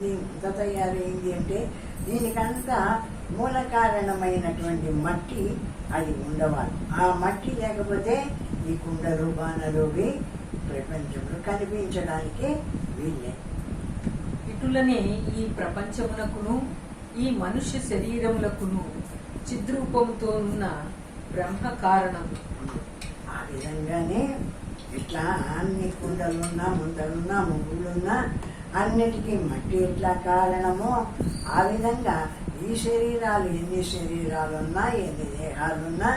ఇంత తయారైంది అంటే దీనికంతా మూల కారణమైనటువంటి మట్టి అది ఉండవాలి. ఆ మట్టి లేకపోతే ఈ కుండ రూపానలోవి ప్రపంచంలో కనిపించడానికి వీళ్ళే. ఇటులనే ఈ ప్రపంచమునకును ఈ మనుష్య శరీరములకును చిద్రూపంతో ఉన్న బ్రహ్మ కారణం. ఆ విధంగానే ఇట్లా అన్ని కుండలున్నా ముందలున్నా ముగ్గులున్నా అన్నిటికీ మట్టి ఎట్లా కారణమో ఆ విధంగా ఈ శరీరాలు ఎన్ని శరీరాలున్నా ఎన్ని దేహాలున్నా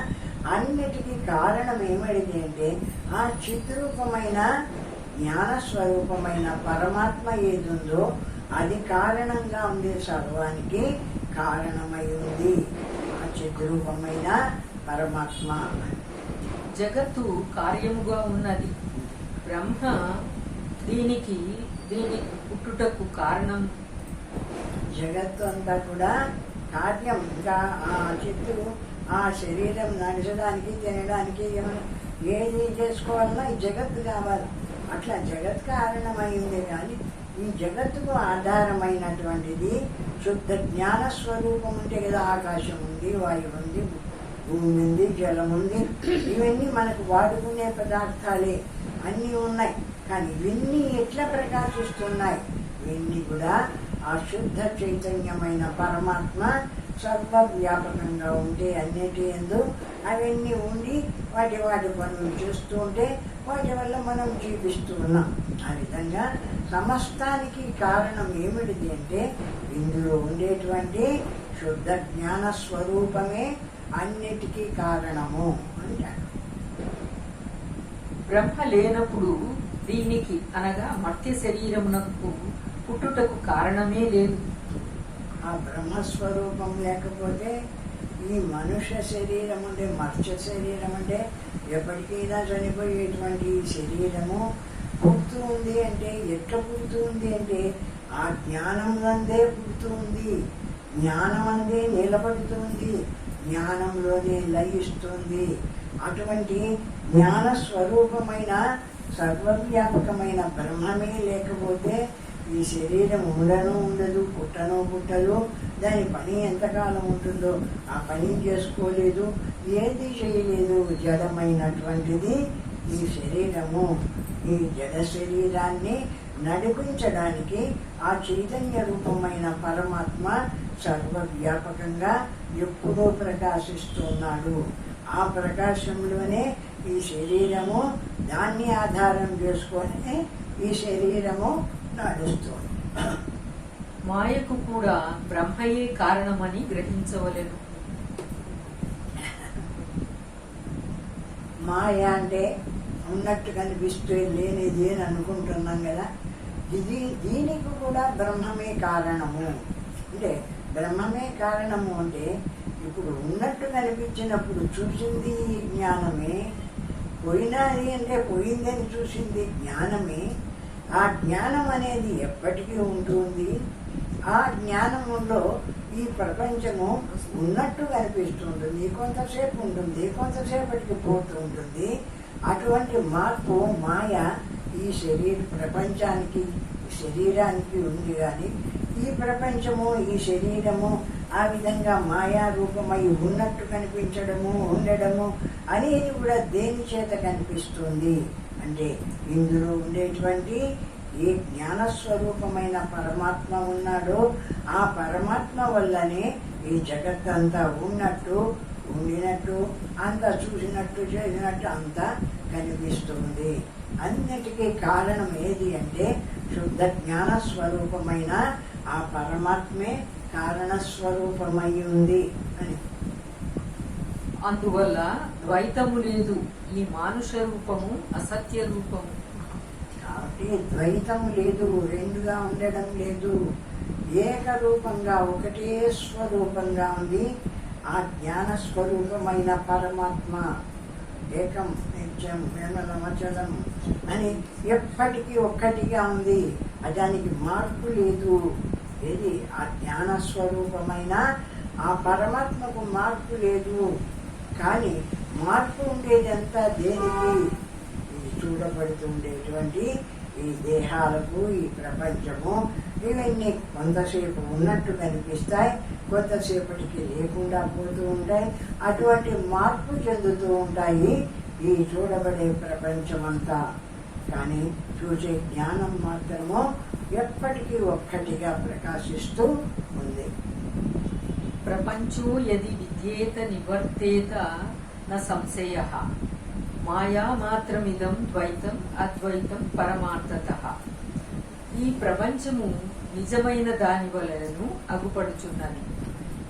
అన్నిటికీ కారణం ఏమిటి అంటే ఆ చిద్రూపమైన జ్ఞానస్వరూపమైన పరమాత్మ ఏదుందో అది కారణంగా ఉండే సర్వానికి కారణమై ఉంది. ఆ చిద్రూపమైన పరమాత్మ. జగత్తు కార్యముగా ఉన్నది. బ్రహ్మ దీని పుట్టుటకు కారణం. జగత్తు అంతా కూడా కార్యం. ఇంకా ఆ చెట్టు ఆ శరీరం నడచడానికి తినడానికి ఏది చేసుకోవాలన్నా ఈ జగత్తు కావాలి. అట్లా జగత్ కారణమైంది. కానీ ఈ జగత్తుకు ఆధారమైనటువంటిది శుద్ధ జ్ఞాన స్వరూపం ఉంటే కదా. ఆకాశం ఉంది, వాయువు ఉంది, భూమి ఉంది, జలం ఉంది. ఇవన్నీ మనకు వాడుకునే పదార్థాలే అన్నీ ఉన్నాయి. కానీ ఇవన్నీ ఎట్లా ప్రకాశిస్తున్నాయి? ఇవన్నీ కూడా ఆ శుద్ధ చైతన్యమైన పరమాత్మ సర్వవ్యాపకంగా ఉంటే అన్నిటి యందు అవన్నీ ఉండి వాటి పనులు చేస్తూ ఉంటే వాటి వల్ల మనం జీవిస్తూ ఉన్నాం. ఆ విధంగా సమస్తానికి కారణం ఏమిటిది అంటే ఇందులో ఉండేటువంటి శుద్ధ జ్ఞాన స్వరూపమే అన్నిటికీ కారణము అంటారు. బ్రహ్మ లేనప్పుడు దీనికి అనగా మర్త్య శరీరమునకు పుట్టుటకు కారణమే లేదు. ఆ బ్రహ్మస్వరూపం లేకపోతే ఈ మనుష్య శరీరం అంటే మత్స్య శరీరం అంటే ఎప్పటికైనా చనిపోయేటువంటి ఈ శరీరము పుడుతూ ఉంది అంటే ఎట్లా పుడుతూ ఉంది అంటే ఆ జ్ఞానంలోనే పుడుతూ ఉంది, జ్ఞానం అందే నిలబడుతుంది, జ్ఞానంలోనే లయిస్తుంది. అటువంటి జ్ఞాన స్వరూపమైన సర్వవ్యాపకమైన బ్రహ్మమే లేకపోతే ఈ శరీరం ఉండదు, పుట్టదు. దాని పని ఎంతకాలం ఉంటుందో ఆ పని చేసుకోలేదు, ఏది చేయలేదు. జడమైనటువంటిది ఈ శరీరము. ఈ జడ శరీరాన్ని నడిపించడానికి ఆ చైతన్య రూపమైన పరమాత్మ సర్వవ్యాపకంగా ఎప్పుడూ ప్రకాశిస్తున్నాడు. ఆ ప్రకాశంలోనే ఈ శరీరము దాన్ని ఆధారం చేసుకొని ఈ శరీరము నడుస్తుంది. మాయకు కూడా బ్రహ్మయే కారణమని గ్రహించవలెను. మాయ అంటే ఉన్నట్టు కనిపిస్తే లేనిది అని అనుకుంటున్నాం కదా. దీనికి కూడా బ్రహ్మమే కారణము. అంటే బ్రహ్మమే కారణము అంటే ఇప్పుడు ఉన్నట్టు కనిపించినప్పుడు చూసింది జ్ఞానమే, పోయినది అంటే పోయిందని చూసింది జ్ఞానమే. ఆ జ్ఞానం అనేది ఎప్పటికీ ఉంటుంది. ఆ జ్ఞానములో ఈ ప్రపంచము ఉన్నట్టు కనిపిస్తుంటుంది, కొంతసేపు ఉంటుంది, కొంతసేపటికి పోతూ ఉంటుంది. అటువంటి మార్పు మాయ ఈ ప్రపంచానికి శరీరానికి ఉంది. కానీ ఈ ప్రపంచము ఈ శరీరము ఆ విధంగా మాయా రూపమై ఉన్నట్టు కనిపించడము ఉండడము అనేది కూడా దేని చేత కనిపిస్తుంది అంటే ఇందులో ఉండేటువంటి ఏ జ్ఞానస్వరూపమైన పరమాత్మ ఉన్నాడో ఆ పరమాత్మ వల్లనే ఈ జగత్తంతా ఉన్నట్టు ఉండినట్టు అంతా చూసినట్టు చేసినట్టు అంతా కనిపిస్తుంది. అన్నిటికీ కారణం ఏది అంటే శుద్ధ జ్ఞాన స్వరూపమైన ఆ పరమాత్మే కారణస్వరూపమై ఉంది అని. అందువల్ల ద్వైతము లేదు. ఈ మానుష రూపము అసత్య రూపము కాబట్టి ద్వైతము లేదు, రెండుగా ఉండడం లేదు. ఏకరూపంగా ఒకటే స్వరూపంగా ఉంది ఆ జ్ఞాన స్వరూపమైన పరమాత్మ. ఏకం నిత్యం నిర్మలమచలం అని ఎప్పటికీ ఒక్కటిగా ఉంది. దానికి మార్పు లేదు. ఇది ఆ జ్ఞాన స్వరూపమైన ఆ పరమాత్మకు మార్పు లేదు. కానీ మార్పు ఉండేదంతా దేనికి? ఇది చూడబడుతుండేటువంటి ఈ దేహాలకు ఈ ప్రపంచము ఇవన్నీ కొంతసేపు ఉన్నట్టు కనిపిస్తాయి, కొంతసేపటికి లేకుండా పోతూ ఉంటాయి. అటువంటి మార్పు చెందుతూ ఉంటాయి ఈ చూడబడే ప్రపంచమంతా. కానీ చూసే జ్ఞానం మాత్రము ఎప్పటికీ ఒక్కటిగా ప్రకాశిస్తూ ఉంది. ప్రపంచో యది విద్యేత నివర్తేత న సంశయః మాయా మాత్రమిదం ద్వైతం అద్వైతం పరమార్థతః. ఈ ప్రపంచము నిజమైన దాని వలనను అగుపడుచున్నది.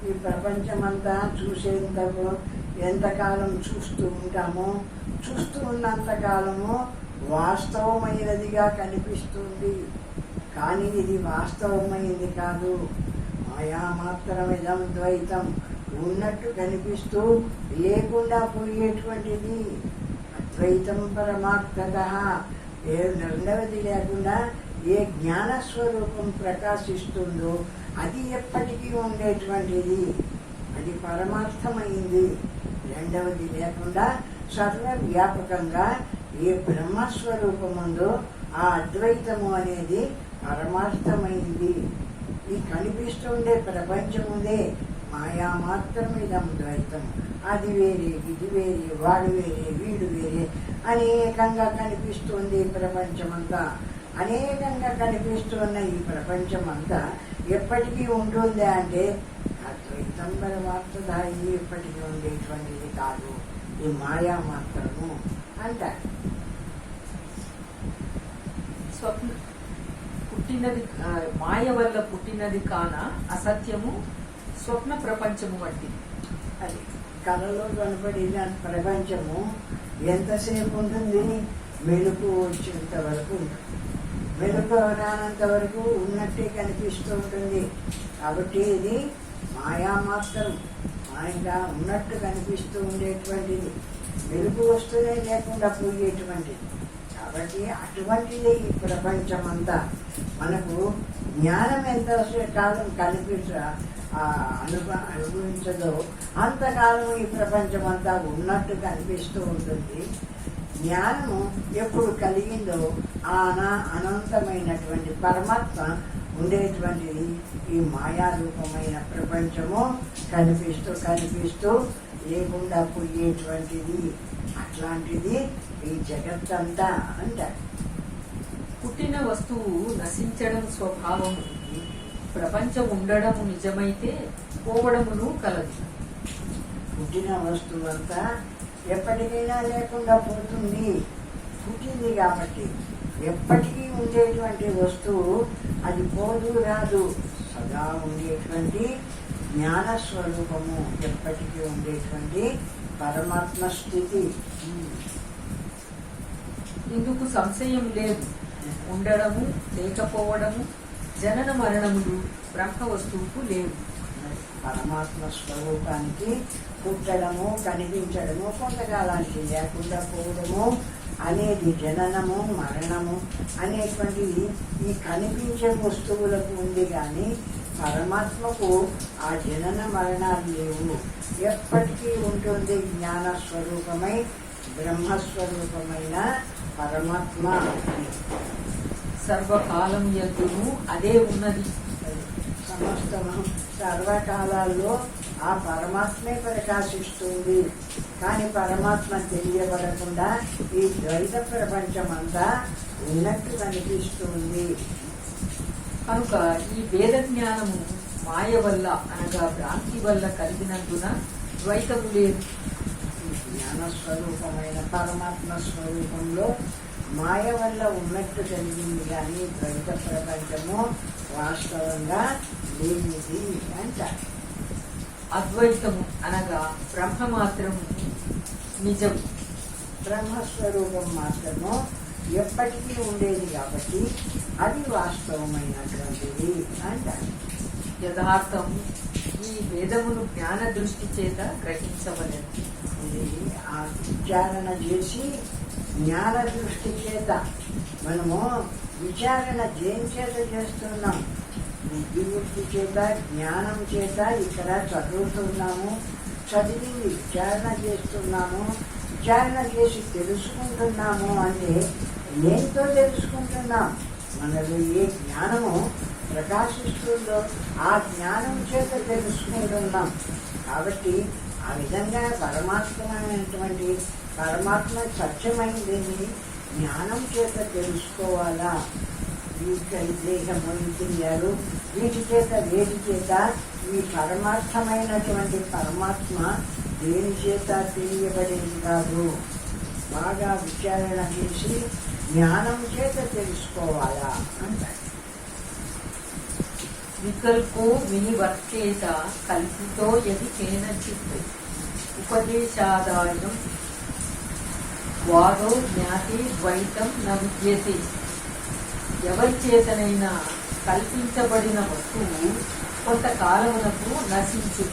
ఈ ప్రపంచమంతా చూసేంతకు ఎంతకాలం చూస్తూ ఉంటామో, చూస్తూ ఉన్నంతకాలము వాస్తవమైనదిగా కనిపిస్తుంది. కానీ ఇది వాస్తవమైనది కాదు. మాయా మాత్రమిదం ద్వైతం, ఉన్నట్టు కనిపిస్తూ లేకుండా పోయేటువంటిది. అద్వైతం పరమార్థతః, రెండవది లేకుండా ఏ జ్ఞానస్వరూపం ప్రకాశిస్తుందో అది ఎప్పటికీ ఉండేటువంటిది, అది పరమార్థమైంది. రెండవది లేకుండా సర్వవ్యాపకంగా ఏ బ్రహ్మస్వరూపం ఉందో ఆ అద్వైతము అనేది పరమార్థమైంది. ఈ కనిపిస్తుండే ప్రపంచముదే మాయా మాత్రమిదం ద్వైతం. అది వేరే, ఇది వేరే, వాడు వేరే, వీడు వేరే, అనేకంగా కనిపిస్తుంది ప్రపంచమంతా. అనేకంగా కనిపిస్తున్న ఈ ప్రపంచమంతా ఎప్పటికీ ఉంటుంది అంటే అద్వైతం పరమార్థత, ఇది ఎప్పటికీ ఉండేటువంటిది కాదు, ఈ మాయా మాత్రము అంటారు. స్వప్న పుట్టినది మాయ వల్ల పుట్టినది కాన అసత్యము స్వప్న ప్రపంచము వంటి. అది కళలో కనపడిన ప్రపంచము ఎంతసేపు ఉంటుంది? మెలకు వచ్చేంత వరకు ఉంటుంది. మెలకు రానంత వరకు ఉన్నట్టే కనిపిస్తూ ఉంటుంది. కాబట్టి ఇది మాయా మాత్రం, మాయగా ఉన్నట్టు కనిపిస్తూ ఉండేటువంటిది, మెలకు వస్తూనే లేకుండా పోయేటువంటిది. కాబట్టి అటువంటిదే ఈ ప్రపంచమంతా. మనకు జ్ఞానం ఎంత కాలం అనుభవించదో అంతకాలం ఈ ప్రపంచమంతా ఉన్నట్టు కనిపిస్తూ ఉంటుంది. జ్ఞానము ఎప్పుడు కలిగిందో అనంతమైనటువంటి పరమాత్మ ఉండేటువంటిది ఈ మాయారూపమైన ప్రపంచము కనిపిస్తూ లేకుండా పోయేటువంటిది. అట్లాంటిది ఈ జగత్తంతా అంటారు. పుట్టిన వస్తువు నశించడం స్వభావము, ప్రపంచం ఉండడము నిజమైతే పోవడమును కలదు. పుట్టిన వస్తువు అంతా ఎప్పటికైనా లేకుండా పోతుంది. పుట్టింది కాబట్టి ఎప్పటికీ ఉండేటువంటి వస్తువు అది పోదు రాదు, సదా ఉండేటువంటి జ్ఞానస్వరూపము, ఎప్పటికీ ఉండేటువంటి పరమాత్మ స్థితి. ఇందుకు సంశయం లేదు. ఉండడము లేకపోవడము, జనన మరణములు బ్రహ్మ వస్తువుకు లేవు. పరమాత్మ స్వరూపానికి పుట్టడము, కనిపించడము, కొంతకాలానికి లేకుండా పోవడము అనేది జననము మరణము అనేటువంటివి ఈ కనిపించే వస్తువులకు ఉంది. కానీ పరమాత్మకు ఆ జనన మరణాలు లేవు. ఎప్పటికీ ఉంటుంది జ్ఞానస్వరూపమై బ్రహ్మస్వరూపమైన పరమాత్మ. సర్వకాలం యందును అదే ఉన్నది. సమస్తము సర్వకాలాల్లో ఆ పరమాత్మే ప్రకాశిస్తుంది. కానీ పరమాత్మ తెలియబడకుండా ఈ ద్వైత ప్రపంచమంతా ఉన్నట్టు కనిపిస్తుంది. కనుక ఈ వేద జ్ఞానము మాయ వల్ల అనగా భ్రాంతి వల్ల కలిగినందున ద్వైతము లేదు. జ్ఞానస్వరూపమైన పరమాత్మ స్వరూపంలో మాయ వల్ల ఉన్నట్టు కలిగింది. కానీ ద్వైత ప్రపంచము వాస్తవంగా లేనిది అంటారు. అద్వైతము అనగా బ్రహ్మ మాత్రము నిజం. బ్రహ్మస్వరూపం మాత్రము ఎప్పటికీ ఉండేది కాబట్టి అది వాస్తవమైనటువంటిది అంటారు. యథార్థం ఈ వేదమును జ్ఞాన దృష్టి చేత గ్రహించవలెను. ఇది ఆ విచారణ చేసి జ్ఞాన దృష్టి చేత మనము విచారణ దేని చేత చేస్తున్నాం? బుద్ధివృత్తి చేత, జ్ఞానం చేత ఇక్కడ చదువుతున్నాము, చదివి విచారణ చేస్తున్నాము, విచారణ చేసి తెలుసుకుంటున్నాము. అంటే దేంతో తెలుసుకుంటున్నాం? మనలో ఏ జ్ఞానము ప్రకాశిస్తుందో ఆ జ్ఞానం చేత తెలుసుకుంటున్నాం. కాబట్టి ఆ విధంగా పరమాత్మైనటువంటి పరమాత్మ సత్యమైనది జ్ఞానం చేత తెలుసుకోవాలా. ఈ దేహము ఇంద్రియాలు వీటి చేత వేటి చేత ఈ పరమార్థమైనటువంటి పరమాత్మ దేని చేత తెలియబడేది కాదు. బాగా విచారణ చేసి జ్ఞానం చేత తెలుసుకోవాలా అంటారు. వికల్పో వినివర్తేత కల్పితో యది కేనచిత్ ఉపదేశాదాయం వాదో జ్ఞాతి ద్వైతం న విద్యతే. ఎవరి చేతనైనా కల్పించబడిన వస్తువు కొంతకాలమునకు నశించు.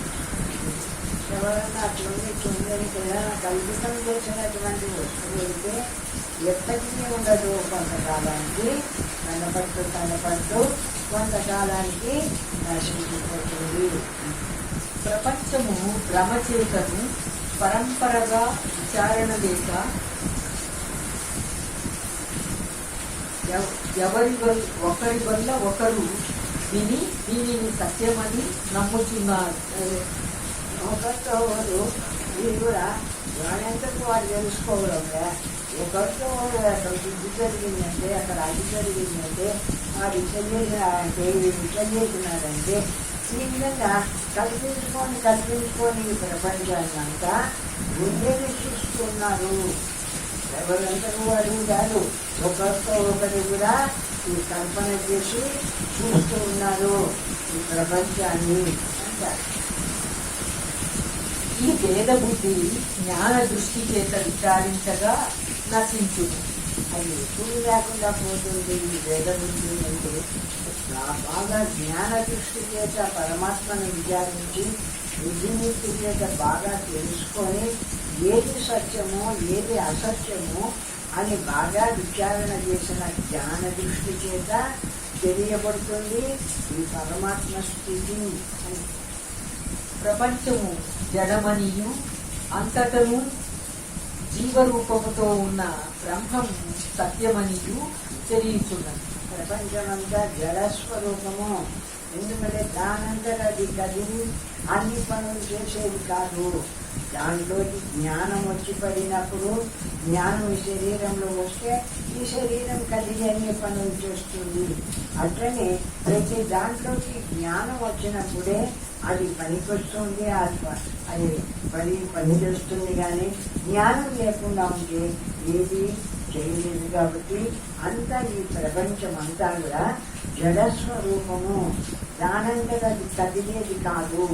ఎవరన్నా అట్లుండి చూడని ఏదైనా కల్పితం చేసినటువంటి వస్తువు అయితే ఎప్పటికీ ఉండదు. కొంతకాలానికి కనపడుతూ కొంతకాలానికి నశించిపోతుంది. ప్రపంచము భ్రమచేతను పరంపరగా విచారణ లేక ఒకరి వల్ల ఒకరు విని దీనిని సత్యమని నమ్ముతున్నారు. ఒకరితో ఒకరు ఇది కూడా వాడంతకు వాడు తెలుసుకోవడంగా ఒకరితో అక్కడ శుద్ధి జరిగిందంటే అక్కడ అది జరిగిందంటే వాడు ఇట్లా చేసినారంటే వీడు ఇట్లా చేసినారంటే ఈ విధంగా కల్పించుకొని ఈ ప్రపంచాన్ని అంతా ముందే రక్షిస్తున్నారు. ఎవరంతకు వాడు కాదు, ఒకరితో ఒకరు కూడా ఈ కల్పన చేసి చూస్తూ ఉన్నారు ఈ ప్రపంచాన్ని అంటారు. ఈ భేద బుద్ధి జ్ఞాన దృష్టి చేత విచారించగా నశించు. అది ఎప్పుడు లేకుండా పోతుంది. ఈ భేద బుద్ధి అంటే బాగా జ్ఞాన దృష్టి చేత పరమాత్మను విచారించి బుద్ధిమూర్తి చేత బాగా తెలుసుకొని ఏది సత్యమో ఏది అసత్యమో అని బాగా విచారణ చేసిన జ్ఞాన దృష్టి చేత తెలియబడుతుంది ఈ పరమాత్మ స్థితి అని. ప్రపంచము జడమనియు అంతటను జీవరూపముతో ఉన్న బ్రహ్మము సత్యమనియు తెలియచున్నది. ప్రపంచమంతా జడస్వరూపము. ఎందుకంటే దానంతట అది కదిలి అన్ని పనులు చేసేది కాదు. దాంట్లోకి జ్ఞానం వచ్చి పడినప్పుడు జ్ఞానం ఈ శరీరంలో వస్తే ఈ శరీరం కదిలి అన్ని పనులు చేస్తుంది. అట్లనే ప్రతి దాంట్లోకి జ్ఞానం వచ్చినప్పుడే అది పనికొస్తుంది, అది పని చేస్తుంది. కానీ జ్ఞానం లేకుండా ఉంటే ఏది చేయలేదు. కాబట్టి అంతా ఈ ప్రపంచం అంతా కూడా జడస్వరూపము. దానంతట అది కదిలేది కాదు.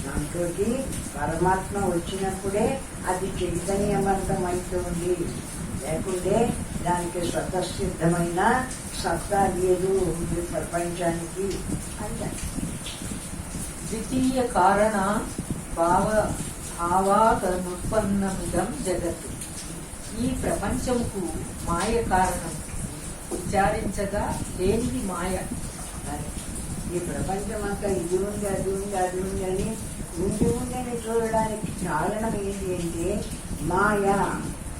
దాంట్లోకి పరమాత్మ వచ్చినప్పుడే అది చైతన్యవంతమవుతుంది. లేకుంటే దానికి స్వతసిద్ధమైన సత్తా లేదు ఈ ప్రపంచానికి అంటారు. ద్వితీయ కారణ భావాదనుత్పన్నమిదం జగత్. ఈ ప్రపంచముకు మాయ కారణం. విచారించగా లేనిది మాయ. ఈ ప్రపంచం అంతా ఇది ఉంది అది ఉంది అది ఉంది అని ఉండి చూడడానికి కారణం ఏంటి అంటే మాయ.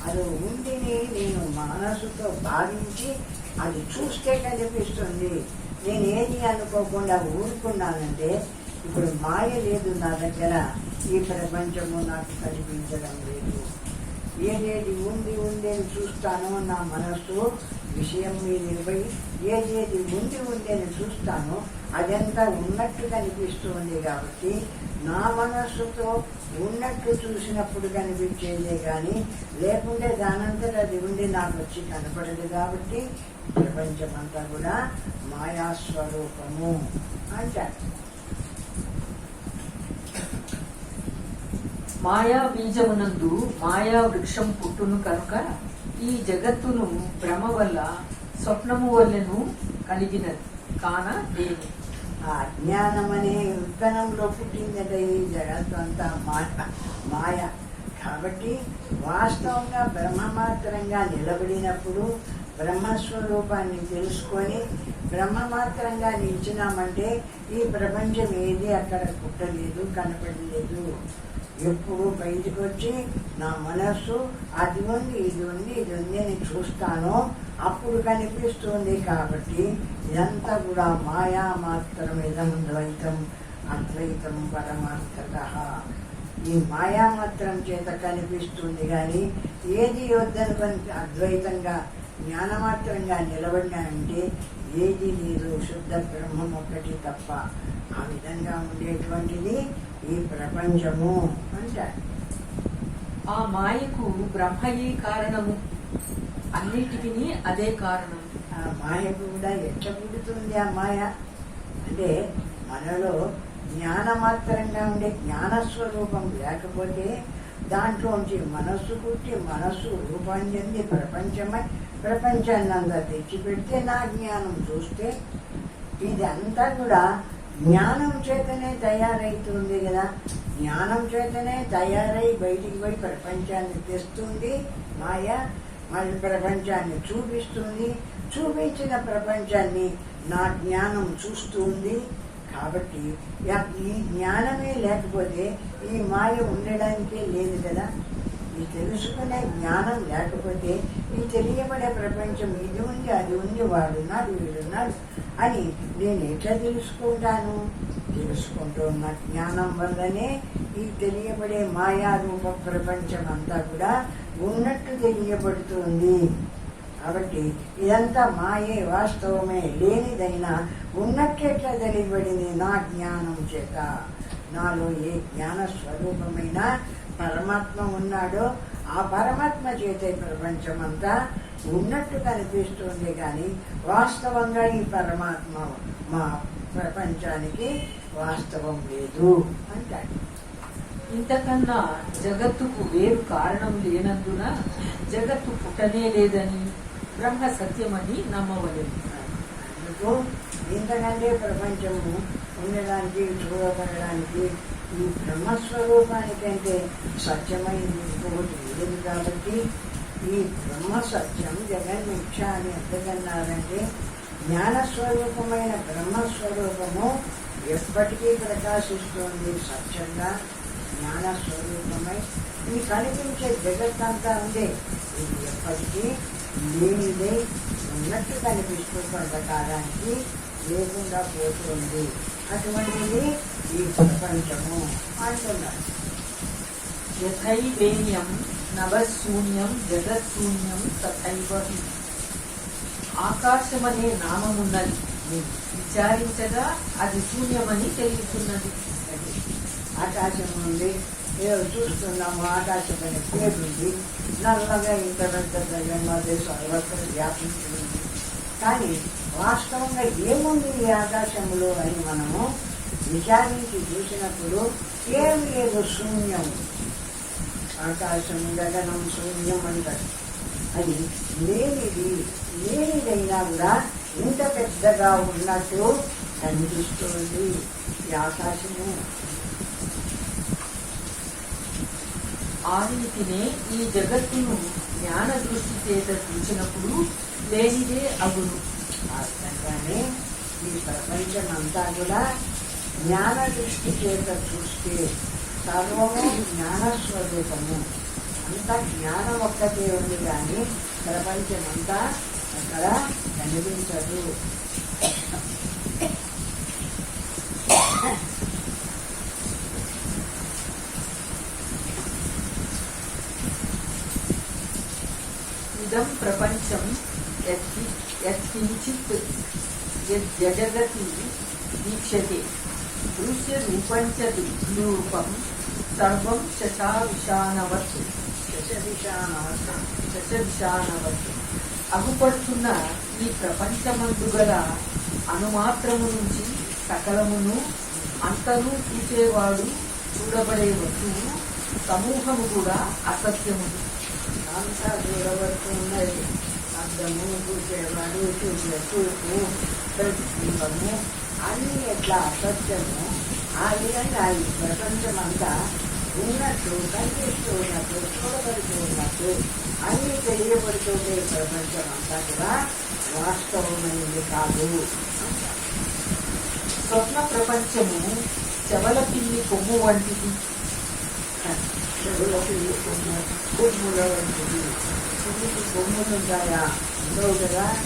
అది ఉండిని నేను మనసుతో భావించి అది చూస్తే కనిపిస్తుంది. నేను ఏది అనుకోకుండా ఊరుకున్నానంటే ఇప్పుడు మాయ లేదు నా దగ్గర. ఈ ప్రపంచము నాకు కనిపించడం లేదు. ఏదేది ఉంది అని చూస్తానో నా మనస్సు విషయం మీద పోయి ఏదేది ఉంది అని చూస్తానో అదంతా ఉన్నట్టు కనిపిస్తూ ఉంది. కాబట్టి నా మనస్సుతో ఉన్నట్టు చూసినప్పుడు కనిపించేదే కానీ లేకుంటే దానంతట అది ఉండి నాకు వచ్చి కనపడదు. కాబట్టి ప్రపంచమంతా కూడా మాయాస్వరూపము అంటారు. మాయా బీజమునందు మాయా వృక్షం పుట్టును కనుక ఈ జగత్తును భ్రమ వల్ల స్వప్నము వల్లను కలిగినది కాన దేని. ఆ అజ్ఞానం అనే విత్తనంలో పుట్టిందట ఈ జగత్తు అంతా మాయ. కాబట్టి వాస్తవంగా బ్రహ్మ మాత్రంగా నిలబడినప్పుడు బ్రహ్మస్వరూపాన్ని తెలుసుకొని బ్రహ్మ మాత్రంగా నిలిచినామంటే ఈ ప్రపంచం ఏది అక్కడ పుట్టలేదు, కనపడలేదు. ఎప్పుడు బయటకు వచ్చి నా మనస్సు అది ఉంది, ఇది ఉంది, ఇది ఉంది అని చూస్తానో అప్పుడు కనిపిస్తుంది. కాబట్టి ఇదంతా కూడా మాయా మాత్రం ఇదం ద్వైతం అద్వైతం పరమార్థతః. ఈ మాయామాత్రం చేత కనిపిస్తుంది కానీ ఏది వద్దనుకొని అద్వైతంగా జ్ఞానమాత్రంగా నిలబడినాయంటే ఏది లేదు, శుద్ధ బ్రహ్మం ఒక్కటి తప్ప. ఆ విధంగా ఉండేటువంటిది ఈ ప్రపంచము అంటారు. ఆ మాయకు బ్రహ్మయే కారణము, అన్నిటికీ అదే కారణం. ఆ మాయకు కూడా ఎట్లా పుడుతుంది ఆ మాయ అంటే మనలో జ్ఞానమాత్రంగా ఉండే జ్ఞానస్వరూపం లేకపోతే దాంట్లోంచి మనస్సు పుట్టి మనస్సు రూపం చెంది ప్రపంచమై ప్రపంచాన్ని అంతా తెచ్చిపెడితే నా జ్ఞానం చూస్తే ఇదంతా కూడా జ్ఞానం చేతనే తయారైతుంది కదా. జ్ఞానం చేతనే తయారై బయటికి పోయి ప్రపంచాన్ని తెస్తుంది మాయ. మళ్ళీ ప్రపంచాన్ని చూపిస్తుంది, చూపించిన ప్రపంచాన్ని నా జ్ఞానం చూస్తుంది. కాబట్టి ఈ జ్ఞానమే లేకపోతే ఈ మాయ ఉండడానికే లేదు కదా. ఈ తెలుసుకునే జ్ఞానం లేకపోతే ఈ తెలియబడే ప్రపంచం ఇది ఉంది, అది ఉంది, వాడున్నాడు, వీడున్నాడు అని నేను ఎట్లా తెలుసుకుంటాను? తెలుసుకుంటున్న జ్ఞానం వల్లనే ఈ తెలియబడే మాయారూప ప్రపంచం అంతా కూడా ఉన్నట్టు తెలియబడుతుంది. కాబట్టి ఇదంతా మాయే, వాస్తవమే, లేనిదైనా ఉన్నట్లెట్లా తెలియబడింది నా జ్ఞానం చేత. నాలో ఏ జ్ఞాన స్వరూపమైన పరమాత్మ ఉన్నాడో ఆ పరమాత్మ చేతే ప్రపంచం అంతా ఉన్నట్టు కనిపిస్తుంది కానీ వాస్తవంగా ఈ పరమాత్మ మా ప్రపంచానికి వాస్తవం లేదు అంటాడు. ఇంతకన్నా జగత్తుకు వేరు కారణం లేనందున జగత్తు పుట్టనే లేదని బ్రహ్మ సత్యమని నమ్మవలేదు. అందుకు ఇంతకంటే ప్రపంచము ఉండడానికి చూడబడడానికి ఈ బ్రహ్మస్వరూపానికంటే సత్యమైంది ఇంకొకటి లేదు. కాబట్టి ఈ బ్రహ్మ సత్యం జగన్మిథ్య అని ఎంతకన్నారంటే జ్ఞానస్వరూపమైన బ్రహ్మస్వరూపము ఎప్పటికీ ప్రకాశిస్తుంది సత్యంగా జ్ఞానస్వరూపమై. ఈ కనిపించే జగత్తంతా ఉండే ఇది ఎప్పటికీ లేనిదే ఉన్నట్టు కనిపిస్తూ కొంతకాలానికి లేకుండా పోతుంది. అటువంటిది ఈ ప్రపంచము అంటున్నారు. యథైవేయం నవశూన్యం జగత్శూన్యం తథైవ హి. ఆకాశమనే నామమున్నది, విచారించగా అది శూన్యమని తెలుస్తున్నది. ఆకాశం ఉంది, ఏదో చూస్తున్నాము, ఆకాశం అనే పేరుంది, నల్లగా ఇంత పెద్ద జన్మదే సర్వత్ర వ్యాపించింది. కానీ వాస్తవంగా ఏముంది ఈ ఆకాశంలో అని మనము విచారించి చూసినప్పుడు ఏమి లేదు, శూన్యం. ఆకాశం గగనం శూన్యం అంటారు. అది లేనిది, లేనిదైనా కూడా ఇంత పెద్దగా ఉన్నట్టు కనిపిస్తుంది ఈ ఆకాశము. ఆ రీతినే ఈ జగత్తును జ్ఞాన దృష్టి చేత చూసినప్పుడు లేనిదే అగును. ఆ విధంగానే ఈ ప్రపంచం అంతా కూడా జ్ఞాన దృష్టి చేత చూస్తే సర్వము జ్ఞానస్వరూపము. అంతా జ్ఞానం ఒక్కటే ఉంది కానీ ప్రపంచం అంతా అక్కడ కనిపించదు. ఇదం ప్రపంచం యత్కించిత్ యజగతి వీక్షతే దృశ్య రూపంచ రూపం సర్వం శశావిషానవత్. అగుపడుతున్న ఈ ప్రపంచమందు గల అణుమాత్రము నుంచి సకలమును అంతను చూసేవాడు చూడబడే వస్తువు సమూహము కూడా అసత్యము. అంతా చూడబడుతున్నది. అర్థము, చూసేవాడు, చూసే చూపు, ప్రతిబింబము అన్నీ ఎట్లా అసత్యము. ఆ విధంగా ఈ ప్రపంచం అంతా ఉన్నట్టు కనిపిస్తూ ఉన్నట్టు చూడబడుతూ ఉన్నట్టు అన్నీ తెలియబడుతుండే ప్రపంచం అంతా కూడా వాస్తవమైనది కాదు. స్వప్న ప్రపంచము చెవల పిల్లి కొమ్ము వంటిది. కొమ్ముల వంటిది. కొమ్ములు ఉంటాయా? ఉండవు కదా.